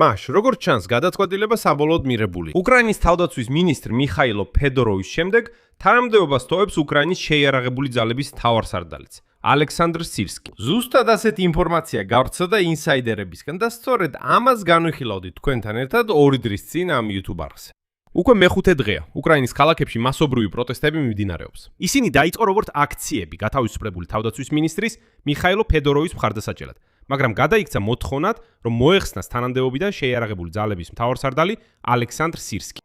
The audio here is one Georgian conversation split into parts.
მაშ, როგორც ჩანს, გადაწყვეტილება საბოლოოდ მიღებული. უკრაინის თავდაცვის მინისტრ მიხაილო ფედოროვის შემდეგ თანამდებობას თოვებს უკრაინის შეიარაღებული ძალების მთავარსარდალიც ალექსანდრ სირსკი. ზუსტად ასეთი ინფორმაცია გავრცელდა ინსაიდერებისგან და სწორედ ამას განვიხილავდით თქვენთან ერთად 2 დღის წინ ამ YouTube არხზე. უკვე მეხუთე დღეა, უკრაინის ქალაქებში მასობრივი პროტესტები მიმდინარეობს. ისინი დაიწყო როგორც აქციები გათავისუფლებული თავდაცვის მინისტრის მიხაილო ფედოროვის მხარდასაჭერად, მაგრამ გადაიქცა მოთხოვნად, რომ მოეხსნას თანამდებობიდან შეიარაღებული ძალების მთავარსარდალი ალექსანდრ სირსკი.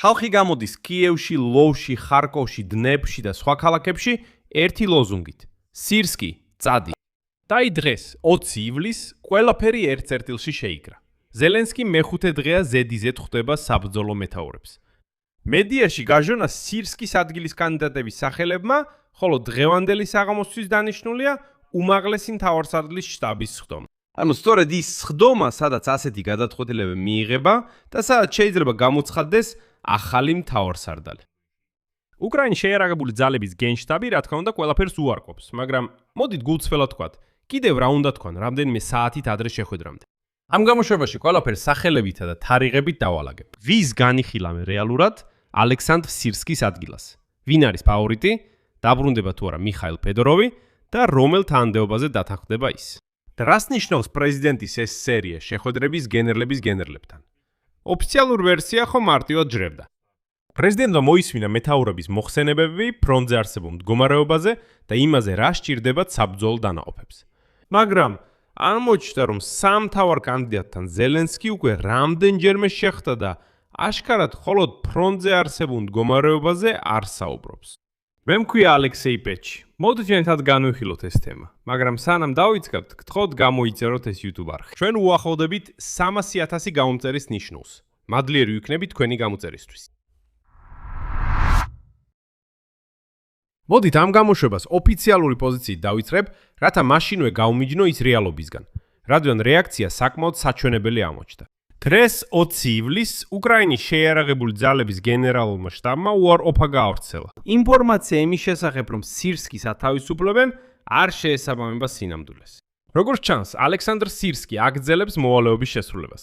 ხალხი გამოდის კიევში, ლვოვში, ხარკოვში, დნეპრში და სხვა ქალაქებში ერთი ლოზუნგით: სირსკი, წადი. დაი დღეს, 20 ივლისს, ყველაფერი ერთ წერტილში შეიკრა. ზელენსკი მეხუთე დღეა ზედიზედ ხვდება საბრძოლო მეთაურებს. მედიაში გაჟონა სირსკის ადგილის კანდიდატების სახელებმა, ხოლო დღევანდელი საღამოსთვის დანიშნულია უმაღლესი მთავარსარდლის შტაბის სხდომა. ანუ სწორედ ის სხდომა, სადაც ასეთი გადაწყვეტილება მიიღება და სადაც შეიძლება გამოცხადდეს ახალი მთავარსარდალი. უკრაინის შეიარაღებული ძალების გენშტაბი, რა თქმა უნდა, ყველაფერს უარყოფს, მაგრამ მოდით გულწრფელად ვთქვათ, კიდევ რა უნდა თქვან, რამდენიმე საათით ადრე შეხვედრამდე. ამ გამოშვებაში ყველაფერს სახელებითა და თარიღებით დავალაგებ. ვის განიხილავენ რეალურად ალექსანდრ სირსკის ადგილას? ვინ არის ფავორიტი? დაბრუნდება თუ არა მიხაილ ფედოროვი და რომელ თანამდებობაზე დათანხმდება ის? რას ნიშნავს პრეზიდენტის ეს სერია შეხვედრების გენერლების გენერლებთან? ოფიციალური ვერსია ხო მარტივად ჯრებდა. პრეზიდენტმა მოისმინა მეთაურების მოხსენებები ფრონტზე არსებულ მდგომარეობაზე და იმაზე, რა სჭირდებათ საბრძოლო დანაყოფებს. მაგრამ ამოჩნდა, რომ სამთავარ კანდიდატთან ზელენსკი უკვე რამდენჯერმე შეხვდა და აშკარად მხოლოდ ფრონტზე არსებულ მდგომარეობაზე არ საუბრობს. მე მქვია ალექსეი პეჩი. მოდით ერთად განვიხილოთ ეს თემა, მაგრამ სანამ დავიწყებთ, გთხოვთ გამოიწეროთ ეს YouTube არხი. ჩვენ უახლოვდებით 300,000 გამომწერის ნიშნულს. მადლიერი ვიქნებით თქვენი გამოწერისთვის. მოდით ამ გამოშვებას ოფიციალური პოზიციით დავიწყებ, რათა მაშინვე გავმიჯნო ის რეალობისგან, რადგან რეაქცია საკმაოდ საჩვენებელი აღმოჩნდა. დღეს 20 ივლისს უკრაინის შეიარაღებული ძალების გენერალურმა შტაბმა უარყოფა გაავრცელა. ინფორმაცია იმის შესახებ, რომ სირსკის ათავისუფლებენ, არ შეესაბამება სინამდვილეს. როგორც ჩანს, ალექსანდრ სირსკი აგრძელებს მოვალეობის შესრულებას.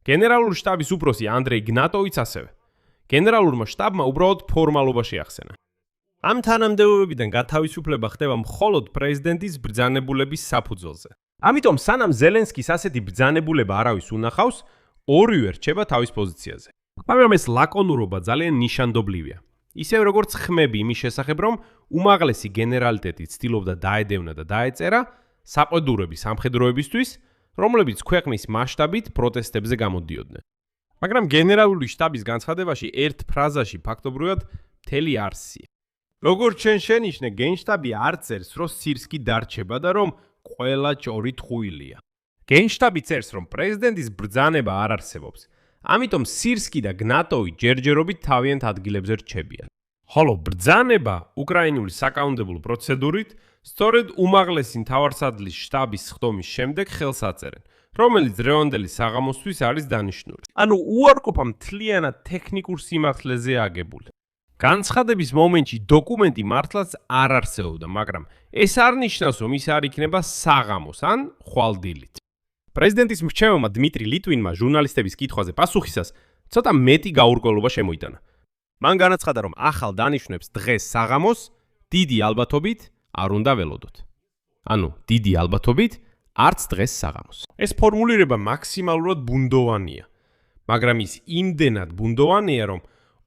გენერალური შტაბის უფროსი ანდრეი გნატოვიც ასევე. გენერალურმა შტაბმა უბრალოდ ფორმალობა შეახსენა. ამ თანამდებობებიდან გათავისუფლება ხდება მხოლოდ პრეზიდენტის ბრძანებულების საფუძველზე. ამიტომ სანამ ზელენსკის ასეთი ბრძანებულება არავის უნახავს, ორივე რჩება თავის პოზიციაზე. მაგრამ ეს ლაკონურობა ძალიან ნიშანდობლივია. ისევ როგორც ხმები იმის შესახებ, რომ უმაღლესი გენერალიტეტი ცდილობდა დაედევნა და დაეწერა საყვედურები სამხედროებისთვის, რომლებიც ქვეყნის მასშტაბით პროტესტებზე გამოდიოდნენ. მაგრამ გენერალური შტაბის განცხადებაში ერთ ფრაზაში ფაქტობრივად მთელი არსია. როგორც ჩვენ შენიშნე, გენშტაბი არ წერს, რომ სირსკი დარჩება და რომ ყველა ჭორი თხუილია. გენშტაბი წერს, რომ პრეზიდენტის ბრძანება არ არსებობს. ამიტომ სირსკი და გნატოვი ჯერჯერობით თავიანთ ადგილებზე რჩებიან. ხოლო ბრძანება უკრაინული საკანონმდებლო პროცედურით სწორედ უმაღლესი მთავარსარდლის შტაბის სხდომის შემდეგ ხელს აწერენ, რომელიც დღევანდელი საღამოსთვის არის დანიშნული. ანუ უარყოფა მთლიანად ტექნიკურ სიმართლეზე აგებული. განცხადების მომენტში დოკუმენტი მართლაც არ არსებობდა, მაგრამ ეს არ ნიშნავს, რომ ის არ იქნება საღამოს ან ხვალდილით. პრეზიდენტის მრჩეველმა დმიტრი ლიტვინმა ჟურნალისტების კითხვაზე პასუხისას ცოტა მეტი გაურკვევლობა შემოიტანა. მან განაცხადა, რომ ახალ დანიშნვებს დღეს საღამოს დიდი ალბათობით არ უნდა ველოდოთ. ანუ დიდი ალბათობით არც დღეს საღამოს. ეს ფორმულირება მაქსიმალურად ბუნდოვანია, მაგრამ ის იმდენად ბუნდოვანია, რომ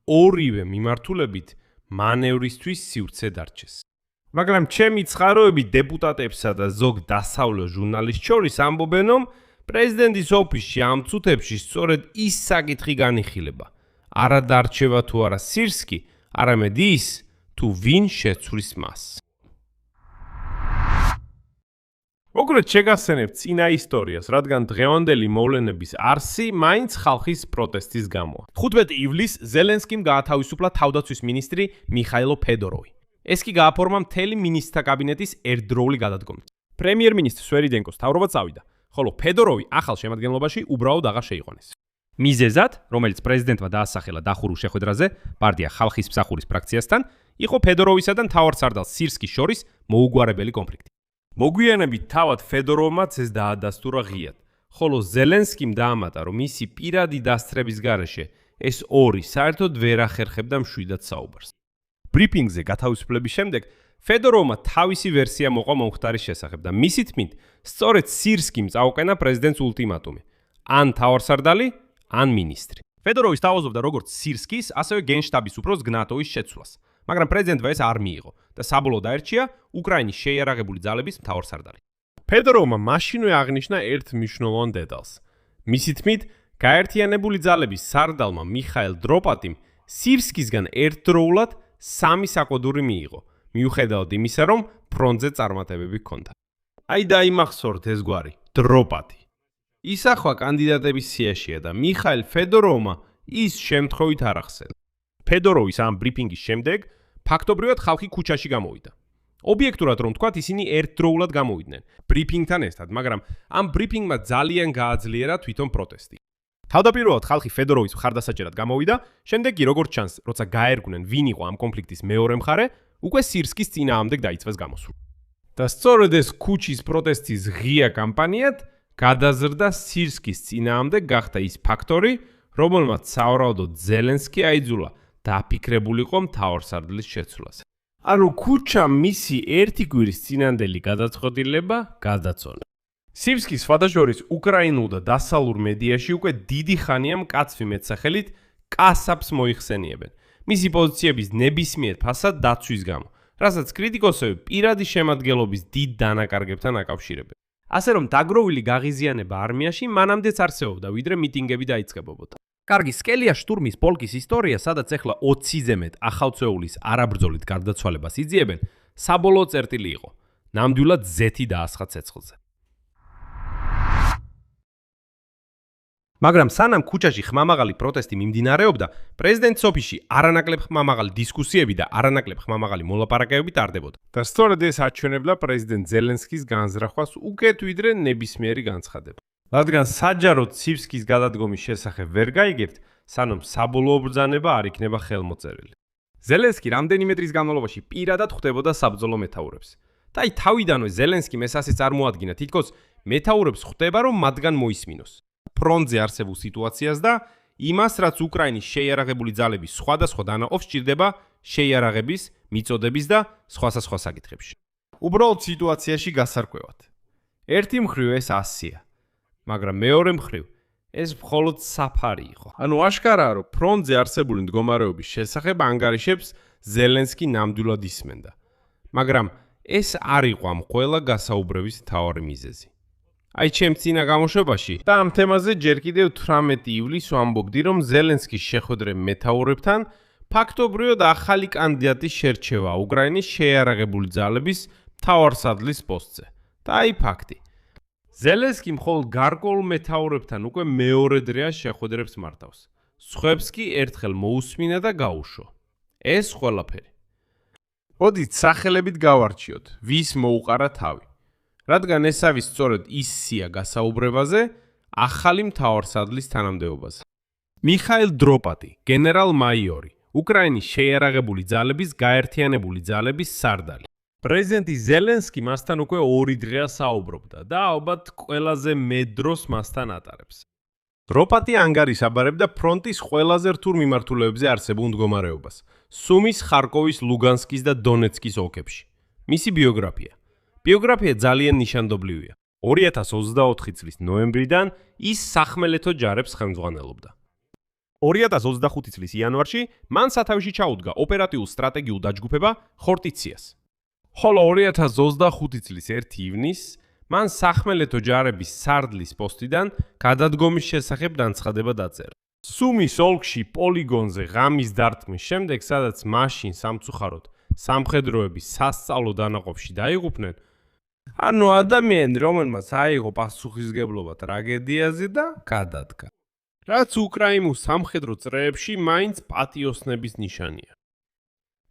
ორივე მიმართულებით მანევრისთვის სივრცე დარჩეს. მაგრამ ჩემი ცხაროები დეპუტატებსა და ზოგ დასავლელ ჟურნალისტს შორის ამბობენ, რომ პრეზიდენტის ოფისში ამ წუთებში სწორედ ის საკითხი განიხილება. არა დარჩება თუ არა სირსკი, არამედ ის, თუ ვინ შეცვლის მას. მოკლედ შეგახსენებთ წინა ისტორიას, რადგან დღევანდელი მოვლენების არსი მაინც ხალხის პროტესტის გამოა. 15 ივლისს ზელენსკიმ გაათავისუფლა თავდაცვის მინისტრი მიხაილო ფედოროვი. ეს კი გააფორმა მთელი მინისტრთა კაბინეტის ერთდროული გადადგომით. პრემიერ-მინისტრ სვერიდენკოს მთავრობა წავიდა, ხოლო ფედოროვი ახალ შემადგენლობაში უბრალოდ აღარ შეიყვანეს. მიზეზად, რომელიც პრეზიდენტმა დაასახელა დახურულ შეხვედრაზე პარტია ხალხის მსახურის ფრაქციასთან, იყო ფედოროვისა და მთავარსარდალ სირსკის შორის მოუგვარებელი კონფლიქტი. მოგვიანებით თავად ფედოროვმაც ეს დაადასტურა ღიად, ხოლო ზელენსკიმ დაამატა, რომ მისი პირადი დასწრების გარეშე ეს ორი საერთოდ ვერ ახერხებდა მშვიდად საუბარს. ბრიფინგზე გათავისუფლების შემდეგ ფედოროვმა თავისი ვერსია მოყვა მომხდარის შესახებ და მისი თქმით, სწორედ სირსკიმ წაუყენა პრეზიდენტს ულტიმატუმი: ან თავარსარდალი, ან მინისტრი. ფედოროვი სთავაზობდა როგორც სირსკის, ასევე გენშტაბის უფროს გნატოვის შეცვლას, მაგრამ პრეზიდენტმა ეს არ მიიღო და საბოლოოდ აერჩია უკრაინის შეიარაღებული ძალების მთავარსარდალი. ფედოროვმა მაშინვე აღნიშნა ერთ მნიშვნელოვან დეტალს. მისი თქმით, გაერთიანებული ძალების სარდალმა მიხაილ დროპატიმ სირსკისგან ერთდროულად 3 საკვდური მიიღო, მიუხედავად იმისა, რომ ფრონტზე წარმატებები ჰქონდა. აი დაიმახსოვრთ ეს გვარი, დროპატი. ის ახლა კანდიდატების სიაშია და მიხაილ ფედოროვმა ის შემთხვევით არ ახსენა. ფედოროვის ამ ბრიფინგის შემდეგ ფაქტობრივად ხალხი ქუჩაში გამოვიდა. ობიექტურად რომ თქვათ, ისინი ერთდროულად გამოვიდნენ ბრიფინგთან ერთად, მაგრამ ამ ბრიფინგმა ძალიან გააძლიერა თვითონ პროტესტი. თავდაპირველად ხალხი ფედოროვის მხარდასაჭერად გამოვიდა, შემდეგ კი როგორც ჩანს, როცა გაერგნენ ვინ იყო ამ კონფლიქტის მეორე მხარე, უკვე სირსკის წინააღმდეგ დაიწყეს გამოსვლა. და სწორედ ეს ქუჩის პროტესტის ღია კამპანიად გადაზრდა სირსკის წინააღმდეგ გახდა ის ფაქტორი, რომელმაც სავარაუდოდ ზელენსკი აიძულა დაფიქრებულიყო მთავარსარდლის შეცვლაზე. ანუ ქუჩა მისი ერთი კვირის წინანდელი გადაწყვეტილება გადაწონა. სირსკის სხვადასხვა უკრაინულ და დასავლურ მედიაში უკვე დიდი ხანია მკაცრი მეტსახელით კასაპს მოიხსენიებენ. მისი პოზიციების ნებისმიერ ფასად დაცვის გამო, რასაც კრიტიკოსები პირადი შემადგენლობის დიდ დანაკარგებთან აკავშირებენ. ასე რომ დაგროვილი გაღიზიანება არმიაში მანამდეც არსებობდა, ვიდრე მიტინგები დაიწყებოდა. კარგი, სკელია შტურმის პოლკის ისტორია, სადაც ახლა 20-ზე მეტ ახალწეულის არაბრძოლით გარდაცვალებას იძიებენ, საბოლოო წერტილი იყო. ნამდვილად ზეთი დაასხა ცეცხლზე. მაგრამ სანამ ქუჩაში ხმამაღალი პროტესტი მიმდინარეობდა, პრეზიდენტის ოფისში არანაკლებ ხმამაღალი დისკუსიები და არანაკლებ ხმამაღალი მოლაპარაკებები ტარდებოდა. და სწორედ ეს აჩვენებდა პრეზიდენტ ზელენსკის განზრახვას უკეთ ვიდრე ნებისმიერი განცხადება. რადგან საჯაროდ სირსკის გადადგომის შესახებ ვერ გაიგებთ, სანამ საბოლოო ბრძანება არ იქნება ხელმოწერილი. ზელენსკი რამდენიმე დღის განმავლობაში პირადად ხვდებოდა საბრძოლო მეთაურებს. და აი თავიდანვე ზელენსკიმ ეს ასე წარმოადგინა, თითქოს მეთაურებს ხვდება, რომ მათგან მოისმინოს ფრონტზე არსებულ სიტუაციას და იმას, რაც უკრაინის შეიარაღებული ძალების სხვადასხვა დანაყოფს სჭირდება შეიარაღების, მიწოდების და სხვა საკითხებში. უბრალოდ სიტუაციაში გასარკვევად. ერთი მხრივ ეს ასია, მაგრამ მეორე მხრივ ეს მხოლოდ საფარი იყო. ანუ აშკარაა, რომ ფრონტზე არსებული მდგომარეობის შესახებ ანგარიშებს ზელენსკი ნამდვილად ისმენდა. მაგრამ ეს არ იყო ამ ყველა გასაუბრების მთავარი მიზეზი. აი ჩემ წინა გამოშვებაში და ამ თემაზე ჯერ კიდევ 18 ივლისს ვამბობდი, რომ ზელენსკის შეხვედრა მეთაურებთან ფაქტობრივად ახალი კანდიდატის შერჩევა უკრაინის შეიარაღებული ძალების მთავარსარდლის პოსტზე. და აი ფაქტი. ზელენსკი მხოლოდ გარკვეულ მეთაურებთან უკვე მეორე დღეა შეხვედრებს მართავს. სხვებს კი ერთხელ მოусმინა და გაუშვა. ეს ყველაფერი. მოდით სახელებით გავარჩიოთ, ვის მოუყარა თავი. რადგან ეს არის სწორედ ის სია გასაუბრებაზე, ახალი მთავარსარდლის თანამდებობაზე. მიხაილ დროპატი, გენერალ-მაიორი, უკრაინის შეიარაღებული ძალების გაერთიანებული ძალების სარდალი. პრეზიდენტი ზელენსკი მასთან უკვე 2 დღეა საუბრობდა და ალბათ ყველაზე მეტ დროს მასთან ატარებს. დროპატი ანგარიშաբარებდა ფრონტის ყველაზე რთულ მიმართულებებზე არსებულ მდგომარეობას, სუმის, ხარკოვის, ლუგანსკის და დონეცკის ოლქებში. მისი ბიოგრაფია. ბიოგრაფია ძალიან ნიშანდობლივია. 2024 წლის ნოემბრიდან ის სახმელეთო ჯარებს ხელმძღვანელობდა. 2025 წლის იანვარში მან სათავეში ჩაუდგა ოპერატიულ სტრატეგიულ დაჯგუფება ხორტიციას. ხოლო 2025 წლის 1 ივნისს მან სახმელეთო ჯარების სარდლის პოსტიდან გადადგომის შესახებ განცხადება დაწერა. სუმის ოლქში პოლიგონზე ღამის დარტყმის შემდეგ, სადაც მაშინ სამწუხაროდ სამხედროების სასწავლო დანაყოფში დაიღუპნენ, ანუ ადამიანი, რომელმაც აიღო პასუხისგებლობა ტრაგედიაზე და გადადგა. რაც უკრაინულ სამხედრო წრეებში მაინც პატიოსნების ნიშანია.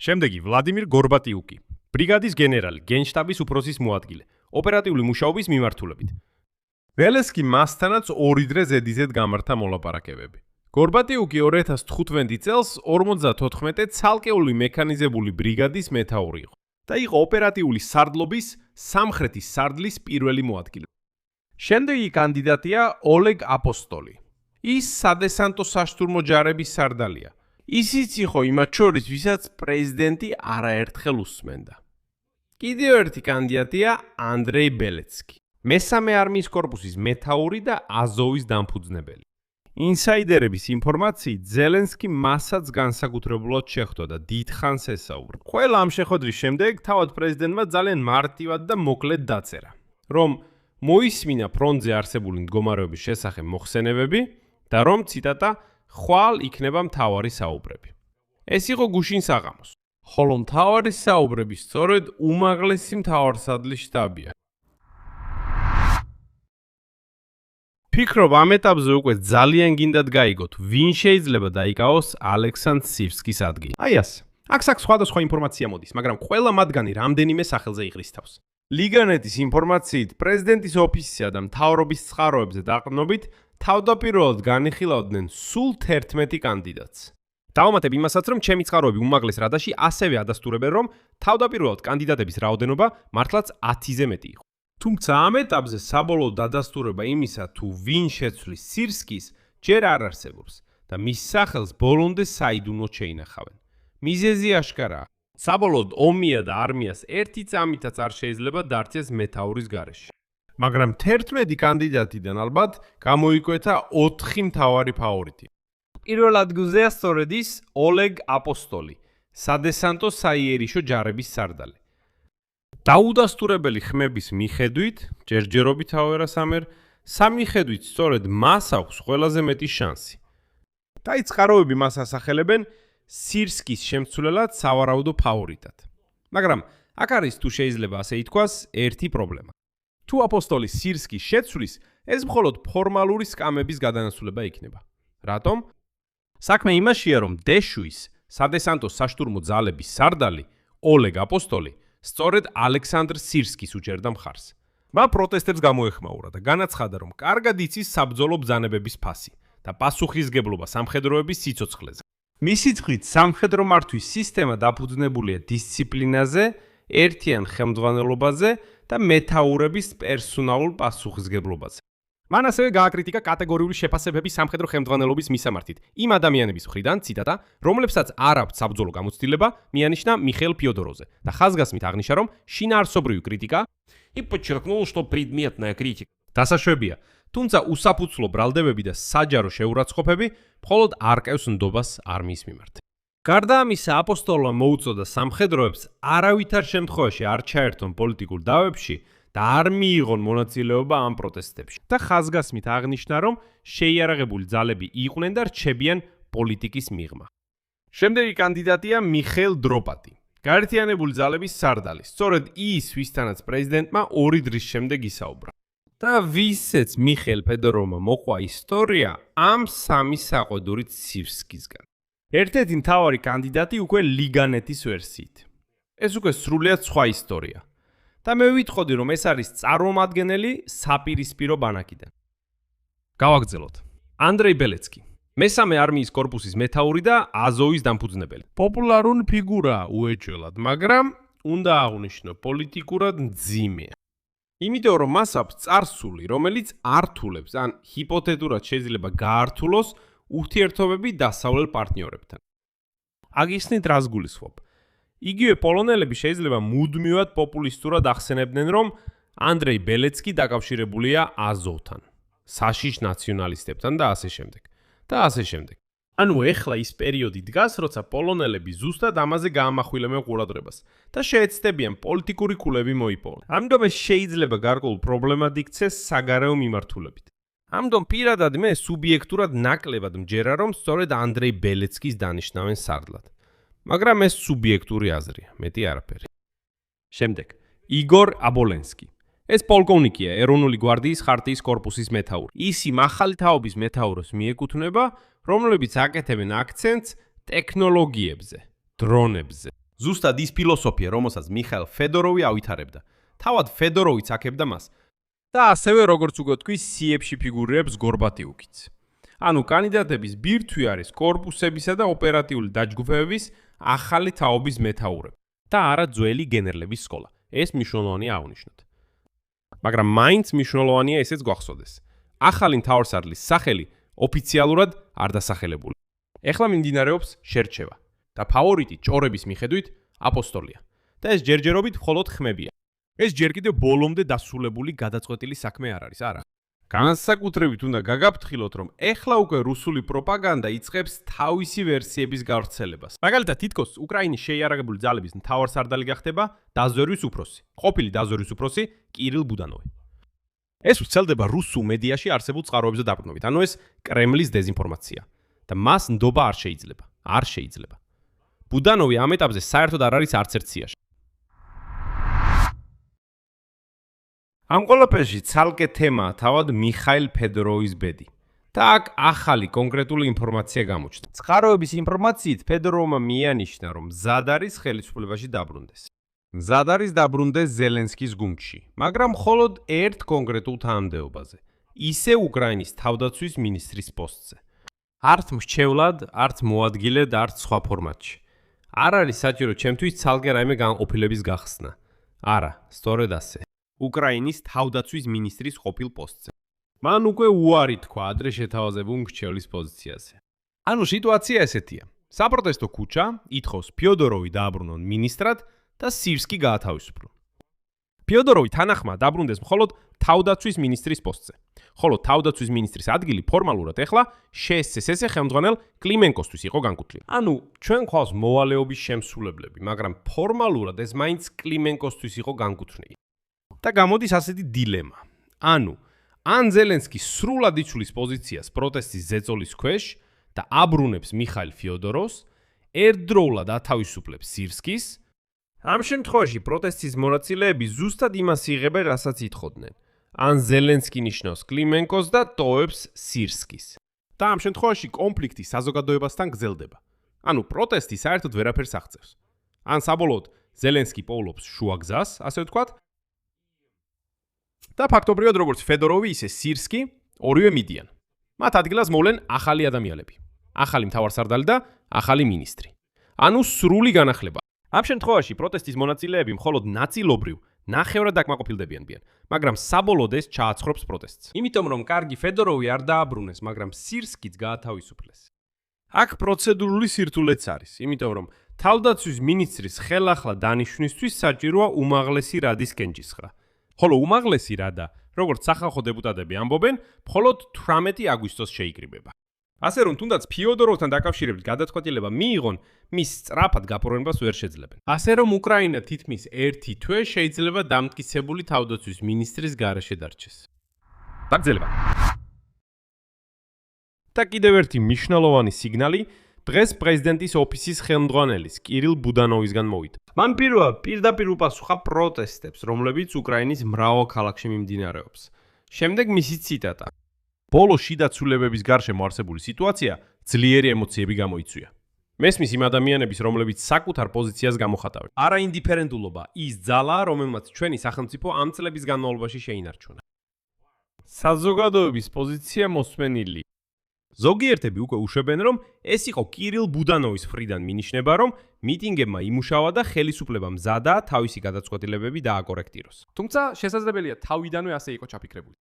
შემდეგი ვლადიმირ გორბატიუკი, ბრიგადის გენერალი, გენშტაბის უფროსის მოადგილე, ოპერატიული მუშაობის მიმართულებით. ზელენსკი მასთანაც 2 დღე ზედიზედ გამართა მოლაპარაკებები. გორბატიუკი 2015 წელს 54 ცალკეული მექანიზებული ბრიგადის მეთაური იყო და იყო ოპერატიული სარდლობის სამხრეთის სარდლის პირველი მოადგილე. შემდეგი კანდიდატია ოლეგ აპოსტოლი. ის სადესანტო საშტურმო ჯარების სარდალია. ისიც იყო იმათ შორის, ვისაც პრეზიდენტი არაერთხელ უსმენდა. კიდევ ერთი კანდიდატია ანდრეი ბელეცკი. მესამე არმიის კორპუსის მეთაური და აზოვის დამფუძნებელი. ინსაიდერების ინფორმაციით, ზელენსკი მასაც განსაკუთრებულად შეხვდა და დიდხანს ესაუბრა. ყველა ამ შეხვედრის შემდეგ თავად პრეზიდენტმა ძალიან მარტივად და მოკლედ დაწერა, რომ მოისმინა ფრონტზე არსებული მდგომარეობის შესახებ მოხსენებები და რომ ციტატა ხვალ იქნება მთავარი საუბრები. ეს იყო გუშინ საღამოს. ხოლო მთავარი საუბრები სწორედ უმაღლესი მთავარსარდლის შტაბია. ფიქრობ ამ ეტაპზე უკვე ძალიან გინდათ გაიგოთ, ვინ შეიძლება დაიკავოს ალექსანდრ სირსკის ადგილი. აი ას. აქ სხვადასხვა ინფორმაცია მოდის, მაგრამ ყველა მათგანი რამდენიმე სახელზე იყრისთავს. ლიგანეთის ინფორმაციით, პრეზიდენტის ოფისისა და მთავრობის წყაროებზე დაყრდნობით, თავდაპირველად განიხილავდნენ სულ 11 კანდიდატს. დავამატებ იმასაც, რომ ჩემი წყაროები უმაღლეს რადაში ასევე ადასტურებენ, რომ თავდაპირველად კანდიდატების რაოდენობა მართლაც 10-ზე მეტი იყო. თუმცა ამ ეტაპზე საბოლოო დადასტურება იმისა, თუ ვინ შეცვლის სირსკის, ჯერ არ არსებობს და მის სახელს ბოლომდე საიდუმლოდ შეინახავენ. მიზეზი აშკარაა. საბოლოოდ ომია და არმიას ერთი წამითაც არ შეიძლება დარჩეს მეთაურის გარეშე. მაგრამ 11 კანდიდატიდან ალბათ გამოიკვეთა 4 მთავარი ფავორიტი. პირველ ადგილზეა სწორედ ის ოლეგ აპოსტოლი, სადესანტო საიერიშო ჯარების სარდალი. დაუდასტურებელი ხმების მიხედვით, ჯერჯერობით ავერასამერ, სამიხედვით სწორედ მას აქვს ყველაზე მეტი შანსი. და ის წყაროები მას ასახელებენ სირსკის შემცვლელად სავარაუდო ფავორიტად. მაგრამ აქ არის თუ შეიძლება ასე ითქვას, ერთი პრობლემა. თუ აპოსტოლი სირსკის შეცვლის, ეს მხოლოდ ფორმალური სკამების გადანაცვლება იქნება. რატომ? საქმე იმაშია, რომ დეშვის სადესანტო საშტურმო ძალების სარდალი ოლეგ აპოსტოლი სწორედ ალექსანდრ სირსკის უჭერდა მხარს. მან პროტესტებს გამოეხმაურა და განაცხადა, რომ კარგად იცის საბრძოლო ბრძანებების ფასი და პასუხისგებლობა სამხედროების სიცოცხლეზე. მისი თქმით, სამხედრო მართვის სისტემა დაფუძნებულია დისციპლინაზე, ერთიან ხელმძღვანელობაზე და მეთაურების პერსონალურ პასუხისგებლობაზე. მან ასევე გააკრიტიკა კატეგორიული შეფასებები სამხედრო ხელმძღვანელობის მისამართით იმ ადამიანების მხრიდან, ციტატა, რომლებსაც არ აქვთ საბრძოლო გამოცდილება, მიანიშნა მიხეილ ფიოდოროზე და ხაზგასმით აღნიშნა, რომ შინაარსობრივი კრიტიკა и подчеркнул, что предметная критика დასაშვებია, თუმცა უსაფუძლო ბრალდებები და საჯარო შეურაცხყოფები მხოლოდ არკევს ნდობას არმიის მიმართ. გარდა ამისა, აპოსტოლმა მოუწოდა სამხედროებს არავითარ შემთხვევაში არ ჩაერთონ პოლიტიკურ დავებში და არ მიიღონ მონაწილეობა ამ პროტესტებში. და ხაზგასმით აღნიშნა, რომ შეიარაღებული ძალები იყვნენ და რჩებიან პოლიტიკის მიღმა. შემდეგი კანდიდატია მიხეილ დროპატი, გაერთიანებული ძალების სარდალი, სწორედ ის, ვისთანაც პრეზიდენტმა 2 დღის შემდეგ ისაუბრა. და ვისეც მიხეილ ფედოროვმა მოყვა ისტორია ამ სამი საყვედურით სირსკისგან. ერთ-ერთი მთავარი კანდიდატი უკვე ლიგანეთის ვერსიით. ეს უკვე სრულიად სხვა ისტორია. და მე ვიტყოდი, რომ ეს არის წარმომადგენელი საპირისპირო ბანაკიდან. გავაგრძელოთ. ანდრეი ბელეცკი, მესამე არმიის კორპუსის მეთაური და აზოვის დამფუძნებელი. პოპულარული ფიგურაა უეჭველად, მაგრამ უნდა აღვნიშნო, პოლიტიკურად მძიმეა. იმიტომ რომ მას აქვს წარსული, რომელიც ართულებს ან ჰიპოთეტურად შეიძლება გაართულოს ურთიერთობები დასავლელ პარტნიორებთან. აგიხსნით რას გულისხმობ? იგივე პოლონელები შეიძლება მუდმივად პოპულისტურად ახსენებდნენ, რომ ანდრეი ბელეცკი დაკავშირებულია აზოვთან, საშიშ ნაციონალისტებთან და ასე შემდეგ. და ასე შემდეგ. ანუ ეხლა ის პერიოდი დგას, როცა პოლონელები ზუსტად ამაზე გაამახვილებენ ყურადღებას და შეეცდებიან პოლიტიკური ქულები მოიპოვონ. ამიტომ ეს შეიძლება გარკვეულ პრობლემად იქცეს საგარეო მიმართულებით. ამიტომ პირადად მე სუბიექტურად ნაკლებად მჯერა, რომ სწორედ ანდრეი ბელეცკის დანიშნავენ სარდლად. მაგრამ ეს სუბიექტური აზრია, მეტი არაფერი. შემდეგ, იგორ აბოლენსკი. ეს პოლკოვნიკია ეროვნული გვარდიის ხარტიის კორპუსის მეთაური. ის იმ ახალი თაობის მეთაურებს მიეკუთვნება, რომლებიც აკეთებენ აქცენტს ტექნოლოგიებზე, დრონებზე. ზუსტად ის ფილოსოფია, რომელსაც მიხეილ ფედოროვი ავითარებდა. თავად ფედოროვიც აქებდა მას. და ასევე როგორც უკვე თქვი, სიებში ფიგურირებს გორბატიუკიც. ანუ კანდიდატების ბირთვი არის კორპუსებისა და ოპერატიული დაჯგუფებების ახალი თაობის მეთაურები და არა ძველი გენერლების სკოლა. ეს მნიშვნელოვანია აღნიშნოთ. მაგრამ მაინც მნიშვნელოვანია ესეც გვახსოვდეს. ახალი მთავარსარდლის სახელი ოფიციალურად არ დასახელებული. ეხლა მიმდინარეობს შერჩევა და ფავორიტი ჭორების მიხედვით აპოსტოლია. და ეს ჯერჯერობით მხოლოდ ხმებია. ეს ჯერ კიდევ ბოლომდე დასრულებული გადაწყვეტილი საქმე არ არის, არა. განსაკუთრებით უნდა გაგაფრთხილოთ, რომ ეხლა უკვე რუსული პროპაგანდა იწყებს თავისი ვერსიების გავრცელებას. მაგალითად, თითქოს უკრაინის შეიარაღებული ძალების მთავარსარდალი გახდება დაზვერვის უფროსი, ყოფილი დაზვერვის უფროსი კირილ ბუდანოვი. ეს ვრცელდება რუსულ მედიაში არსებულ წყაროებზე დაბრუნებით, ანუ ეს კრემლის დეზინფორმაცია და მას ნდობა არ შეიძლება. არ შეიძლება. ბუდანოვი ამ ეტაპზე საერთოდ არ არის არც ერთ სიაში. ამ ყველაფერში ცალკე თემაა თავად მიხაილ ფედოროვის ბედი. და აქ ახალი კონკრეტული ინფორმაცია გამოჩნდა. წყაროების ინფორმაციით ფედოროვმა მიანიშნა, რომ მზად არის ხელისუფლებაში დაბრუნდეს. მზად არის დაბრუნდეს ზელენსკის გუნდში, მაგრამ მხოლოდ ერთ კონკრეტულ თანამდებობაზე, ისე უკრაინის თავდაცვის მინისტრის პოსტზე. არც მრჩევლად, არც მოადგილედ, არც სხვა ფორმატში. არ არის საჭირო ჩემთვის ცალკე რაიმე განყოფილების გახსნა. არა, სწორედ ასე. უკრაინის თავდაცვის მინისტრის ყოფილ პოსტზე. მან უკვე უარი თქვა ადრე შეთავაზებულ მრჩევლის პოზიციაზე. ანუ სიტუაცია ესეთია. საპროტესტო ქუჩა ითხოვს ფიოდოროვი დააბრუნონ მინისტრად და სირსკი გაათავისუფლონ. ფიოდოროვი თანახმა დაბრუნდეს მხოლოდ თავდაცვის მინისტრის პოსტზე. ხოლო თავდაცვის მინისტრის ადგილი ფორმალურად ეხლა შსსს ხელმძღვანელ კლიმენკოსთვის იყო განკუთვნილი. ანუ ჩვენ გვყავს მოვალეობის შემსრულებლები, მაგრამ ფორმალურად ეს მაინც კლიმენკოსთვის იყო განკუთვნილი. და გამოდის ასეთი დილემა. ანუ ან ზელენსკი სრულად იცვლის პოზიციას პროტესტის ზეწოლის ქვეშ და აბრუნებს მიხაილ ფიოდოროვს, ერთდროულად ათავისუფლებს სირსკის. ამ შემთხვევაში პროტესტის მონაწილეები ზუსტად იმას იღებენ, რასაც ითხოვდნენ. ან ზელენსკი ნიშნავს კლიმენკოს და ტოვებს სირსკის. და ამ შემთხვევაში კონფლიქტი საზოგადოებასთან გრძელდება. ანუ პროტესტი საერთოდ ვერაფერს აღწევს. ან საბოლოოდ ზელენსკი პოულობს შუაგზას, ასე ვთქვათ. და ფაქტობრივად როგორც ფედოროვი, ისე სირსკი ორივე მიდიან. მათ ადგილას მოვლენ ახალი ადამიანები, ახალი მთავარსარდალი და ახალი მინისტრი. ანუ სრული განახლება. ამ შემთხვევაში პროტესტის მონაწილეები მხოლოდ ნაწილობრივ ნახევრად დაკმაყოფილდებიან, მაგრამ საბოლოოდ ეს ჩააცხრობს პროტესტს. იმიტომ რომ კარგი ფედოროვი არ დააბრუნეს, მაგრამ სირსკიც გაათავისუფლეს. აქ პროცედურული სირთულეც არის, იმიტომ რომ თავდაცვის მინისტრის ხელახლა დანიშვნისთვის საჭიროა უმაღლესი რადის კენჭისყრა. ხოლო უმაღლესი რადა, როგორც სახალხო დეპუტატები ამბობენ, მხოლოდ 18 აგვისტოს შეიკრიბება. ასე რომ თუნდაც ფიოდოროვთან დაკავშირებით გადაწყვეტილება მიიღონ, მის სწრაფად გაფორმებას ვერ შეძლებენ. ასე რომ უკრაინა თითქმის 1 თვე შეიძლება დამტკიცებული თავდაცვის მინისტრის გარეშე დარჩეს. დაგრძელება. და კიდევ ერთი მნიშვნელოვანი სიგნალი დღეს პრეზიდენტის ოფისის ხელმძღვანელის კირილ ბუდანოვისგან მოვიდა. მან პირდაპირ უპასუხა პროტესტებს, რომლებიც უკრაინის მრავალ ქალაქში მიმდინარეობს. შემდეგ მისი ციტატა. ბოლო შიდა ცვლილებების გარშემო არსებული სიტუაცია ძლიერი ემოციები გამოიწვია. მესმის იმ ადამიანების, რომლებიც საკუთარ პოზიციას გამოხატავენ. არაინდიფერენტულობა ის ძალა, რომელმაც ჩვენი სახელმწიფო ამ წლების განმავლობაში შეინარჩუნა. საზოგადოების პოზიცია მოსმენილი. ზოგიერთები უკვე უშვებენ, რომ ეს იყო კირილ ბუდანოვის მხრიდან მინიშნება, რომ მიტინგებმა იმუშავა და ხელისუფლება მზადაა თავისი გადაწყვეტილებები დააკორექტიროს. თუმცა შესაძლებელია თავიდანვე ასე იყო ჩაფიქრებული.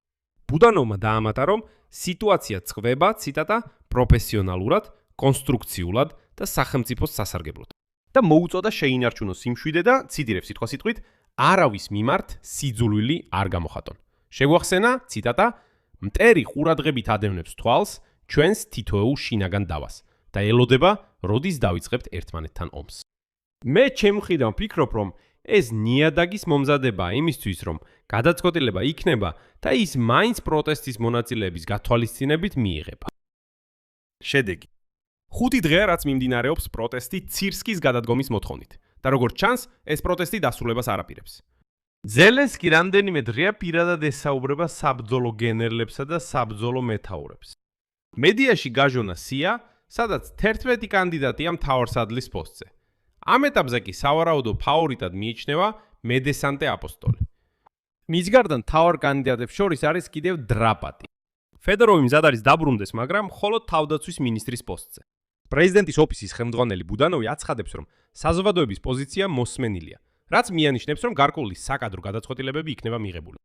ბუდანოვმა დაამატა, რომ სიტუაცია წყვება, ციტატა, პროფესიონალურად, კონსტრუქციულად და სახელმწიფოს სასარგებლოდ. და მოუწოდა შეინარჩუნოს სიმშვიდე და ციტირებს სიტყვასიტყვით, არავის მიმართ სიძულვილი არ გამოხატონ. შეგვახსენა, ციტატა, მტერი ყურადღებით ადევნებს თვალს ჩვენს თითოეულ შინაგან დავას და ელოდება, როდის დავიწყებთ ერთმანეთთან ომს. მე ჩემი მხრიდან ვფიქრობ, რომ ეს ნიადაგის მომზადებაა იმისთვის, რომ გადაწყვეტილება იქნება და ის მაინც პროტესტის მონაწილეების გათვალისწინებით მიიღება. შედეგი. 5 დღეა რაც მიმდინარეობს პროტესტი სირსკის გადადგომის მოთხოვნით და როგორც ჩანს, ეს პროტესტი დასრულებას არ აპირებს. ზელენსკი რამდენიმე დღეა პირადად ესაუბრება საბრძოლო გენერლებსა და საბრძოლო მეთაურებს. მედიაში გაჟონა სია, სადაც 11 კანდიდატია მთავარსარდლის პოსტზე. ამ ეტაპზე კი სავარაუდო ფავორიტად მიიჩნევა მედესანტე აპოსტოლი. მის გარდა მთავარ კანდიდატებს შორის არის კიდევ დრაპატი. ფედოროვი მზად არის დაბრუნდეს, მაგრამ მხოლოდ თავდაცვის მინისტრის პოსტზე. პრეზიდენტის ოფისის ხელმძღვანელი ბუდანოვი აცხადებს, რომ საზოგადოების პოზიცია მოსმენილია, რაც მიანიშნებს, რომ გარკვეული საკადრო გადაწყვეტილებები იქნება მიღებული.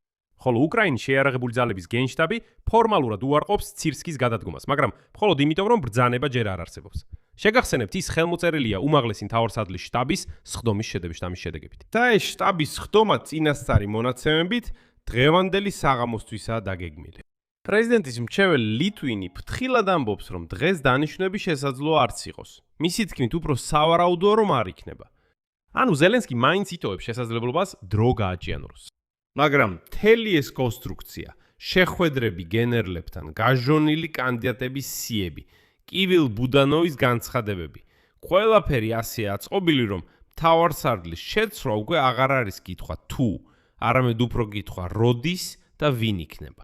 ხოლო უკრაინის შეიარაღებული ძალების გენშტაბი ფორმალურად უარყოფს ცირსკის გადადგომას, მაგრამ მხოლოდ იმიტომ, რომ ბრძანება ჯერ არ არსებობს. შეგახსენებთ, ის ხელმოწერილია უმაღლესი მთავარსარდლის შტაბის სხდომის შედეგებით. და ეს შტაბის სხდომა წინასწარი მონაცემებით დღევანდელი საღამოსთვისაა დაგეგმილი. პრეზიდენტის მრჩეველი ლიტვინი ფრთხილად ამბობს, რომ დღეს დანიშვნები შესაძლოა არც იყოს. მისი თქმით, უფრო სავარაუდოა, რომ არ იქნება. ანუ ზელენსკი მაინც იტოვებს შესაძლებლობას დრო გააჭიანოს. მაგრამ მთელი ეს კონსტრუქცია, შეხვედრები გენერლებთან, გაჟონილი კანდიდატების სიები, კივილ ბუდანოვის განცხადებები, ყველაფერი ასეა აწყობილი, რომ მთავარსარდლის შეცვლა უკვე აღარ არის კითხვა თუ, არამედ უფრო კითხვა როდის და ვინ იქნება.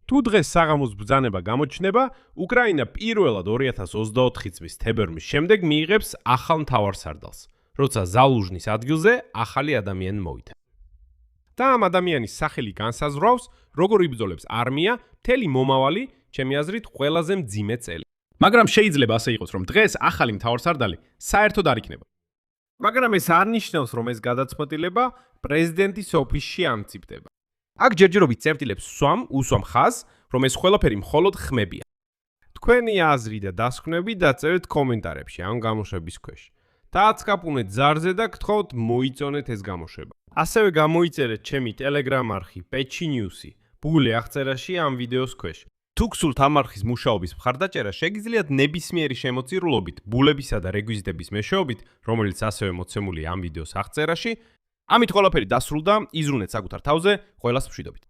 თუ დღეს საღამოს ბრძანება გამოჩნდება, უკრაინა პირველად 2024 წლის თებერვლის შემდეგ მიიღებს ახალ მთავარსარდალს, როცა ზალუჟნის ადგილზე ახალი ადამიანი მოვიდა. და ამ ადამიანის სახელი განსაზღვრავს, როგორ იბრძოლებს არმია მთელი მომავალი, ჩემი აზრით, ყველაზე მძიმე წელი. მაგრამ შეიძლება ასე იყოს, რომ დღეს ახალი მთავარსარდალი საერთოდ არ იქნება. მაგრამ ეს არ ნიშნავს, რომ ეს გადაწყვეტილება პრეზიდენტის ოფისში ამციფდება. აქ ჯერჯერობით წერტილებს უსვამ ხაზს, რომ ეს ყველაფერი მხოლოდ ხმებია. თქვენი აზრი და დასკვნები დაწერეთ კომენტარებში ამ გამოშვების ქვეშ. დააცკაპუნეთ ზარზე და გთხოვთ მოიწონეთ ეს გამოშვება. ასევე გამოიწერეთ ჩემი Telegram არხი Pechi News-ი, ბული აღწერაში ამ ვიდეოს ქვეშ. თუ გსურთ ამ არხის მუშაობის მხარდაჭერა, შეგიძლიათ ნებისმიერი შემოწირულობით, ბულებისა და რეგვიზიტების მეშვეობით, რომელიც ასევე მოცემულია ამ ვიდეოს აღწერაში. ამით ყველაფერი დასრულდა, იზრუნეთ საკუთარ თავზე, ყველას მშვიდობით.